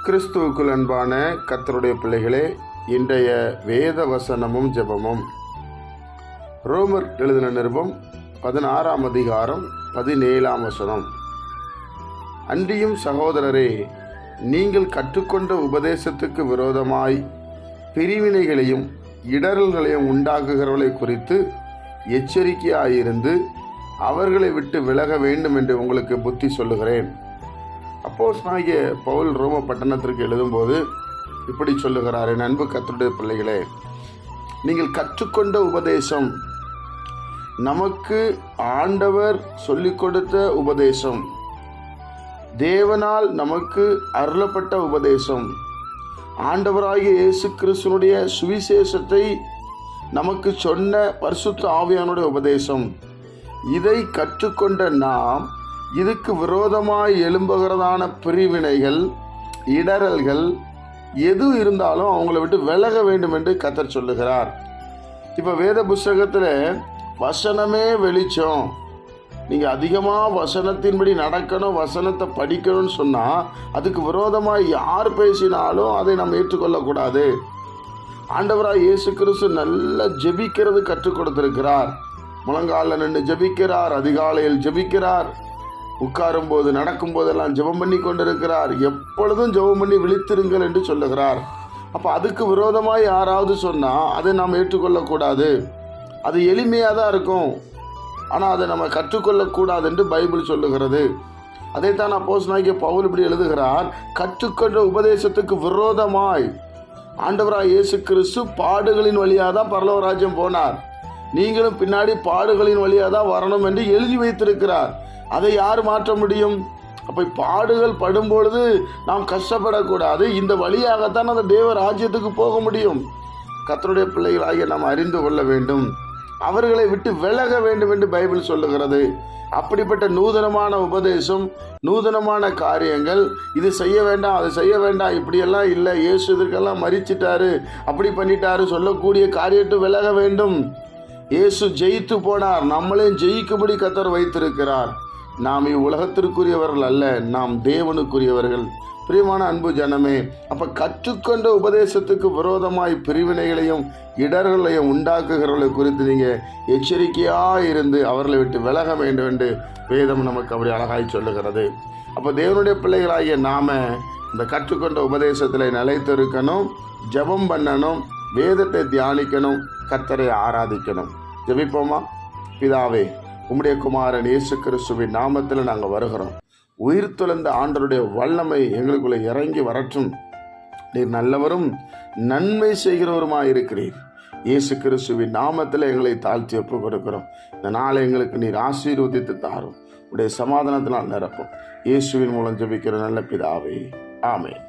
கிறிஸ்துவுக்குள் அன்பான கர்த்தருடைய பிள்ளைகளே, இன்றைய வேத வசனமும் ஜெபமும் ரோமர் எழுதின நிருபம் 16ஆம் அதிகாரம் 17ஆம் வசனம். அன்றியும் சகோதரரே, நீங்கள் கற்றுக்கொண்ட உபதேசத்துக்கு விரோதமாய் பிரிவினைகளையும் இடரல்களையும் உண்டாக்குகிறவர்களை குறித்து எச்சரிக்கையாயிருந்து அவர்களை விட்டு விலக வேண்டும் என்று உங்களுக்கு புத்தி சொல்லுகிறேன். அப்போஸ்தலனாகிய பவுல் ரோம பட்டணத்திற்கு எழுதும்போது இப்படி சொல்லுகிறார்: என் அன்பு கர்த்தருடைய பிள்ளைகளே, நீங்கள் கற்றுக்கொண்ட உபதேசம், நமக்கு ஆண்டவர் சொல்லிக் கொடுத்த உபதேசம், தேவனால் நமக்கு அருளப்பட்ட உபதேசம், ஆண்டவராகிய இயேசு கிறிஸ்துவினுடைய சுவிசேஷத்தை நமக்கு சொன்ன பரிசுத்த ஆவியானுடைய உபதேசம், இதை கற்றுக்கொண்ட நாம் இதுக்கு விரோதமாய் எழும்புகிறதான பிரிவினைகள், இடரல்கள் எது இருந்தாலும் அவங்கள விட்டு விலக வேண்டும் என்று கர்த்தர் சொல்லுகிறார். இப்போ வேத புஸ்தகத்தில் வசனமே வெளிச்சம், நீங்கள் அதிகமாக வசனத்தின்படி நடக்கணும், வசனத்தை படிக்கணும்னு சொன்னால் அதுக்கு விரோதமாக யார் பேசினாலும் அதை நம்ம ஏற்றுக்கொள்ளக்கூடாது. ஆண்டவராக இயேசு கிறிஸ்து நல்லா ஜெபிக்கிறது கற்றுக் கொடுத்திருக்கிறார். முழங்காலில் நின்று ஜெபிக்கிறார், அதிகாலையில் ஜெபிக்கிறார், உட்காரும் போது நடக்கும் போதெல்லாம் ஜெபம் பண்ணி கொண்டிருக்கிறார். எப்பொழுதும் ஜெபம் பண்ணி விழித்திருங்கள் என்று சொல்லுகிறார். அப்போ அதுக்கு விரோதமாக யாராவது சொன்னால் அதை நாம் ஏற்றுக்கொள்ளக்கூடாது. அது எளிமையாக தான் இருக்கும், ஆனால் அதை நம்ம கற்றுக்கொள்ளக்கூடாது என்று பைபிள் சொல்லுகிறது. அதைத்தான் அப்போஸ்தலனாகிய பவுல் இப்படி எழுதுகிறார்: கற்றுக்கொண்ட உபதேசத்துக்கு விரோதமாய். ஆண்டவராக இயேசு கிறிஸ்து பாடுகளின் வழியாக தான் பரலோக ராஜ்யம் போனார். நீங்களும் பின்னாடி பாடுகளின் வழியாக தான் வரணும் என்று எழுதி வைத்திருக்கிறார். அதை யார் மாற்ற முடியும்? அப்போ பாடுகள் படும் பொழுது நாம் கஷ்டப்படக்கூடாது. இந்த வழியாகத்தான் அந்த தேவ ராஜ்யத்துக்கு போக முடியும். கர்த்தருடைய பிள்ளைகளாகிய நாம் அறிந்து கொள்ள வேண்டும், அவர்களை விட்டு விலக வேண்டும் என்று பைபிள் சொல்லுகிறது. அப்படிப்பட்ட நூதனமான உபதேசம், நூதனமான காரியங்கள், இது செய்ய வேண்டாம், அது செய்ய வேண்டாம், இப்படியெல்லாம் இல்லை, இயேசு இதற்கெல்லாம் மரிச்சிட்டாரு, அப்படி பண்ணிட்டாரு சொல்லக்கூடிய காரியத்தை விலக வேண்டும். இயேசு ஜெயித்து போனார், நம்மளையும் ஜெயிக்கும்படி கர்த்தர் வைத்திருக்கிறார். நாம் இவ்வுலகத்திற்குரியவர்கள் அல்ல, நாம் தேவனுக்குரியவர்கள். பிரியமான அன்பு ஜனமே, அப்போ கற்றுக்கொண்ட உபதேசத்துக்கு விரோதமாய் பிரிவினைகளையும் இடர்களையும் உண்டாக்குகிறவர்களை குறித்து நீங்கள் எச்சரிக்கையாக இருந்து அவர்களை விட்டு விலக வேண்டும் என்று வேதம் நமக்கு அப்படி அழகாய் சொல்லுகிறது. அப்போ தேவனுடைய பிள்ளைகளாகிய நாம் இந்த கற்றுக்கொண்ட உபதேசத்தில் நிலைத்திருக்கணும், ஜெபம் பண்ணணும், வேதத்தை தியானிக்கணும், கர்த்தரை ஆராதிக்கணும். ஜெபிப்போமா? பிதாவே, உம்முடைய குமாரன் இயேசு கிறிஸ்துவின் நாமத்தில் நாங்கள் வருகிறோம். உயிர் துறந்த ஆண்டவருடைய வல்லமை எங்களுக்குள்ளே இறங்கி வரட்டும். நீர் நல்லவரும் நன்மை செய்கிறவருமாயிருக்கிறீர். இயேசு கிறிஸ்துவின் நாமத்தில் எங்களை தாழ்த்தி ஒப்பு கொடுக்கிறோம். இந்த நாளை எங்களுக்கு நீர் ஆசீர்வதித்து தாரும். உடைய சமாதானத்தினால் நிரப்பும். இயேசுவின் மூலம் ஜெபிக்கிற நல்ல பிதாவே, ஆமென்.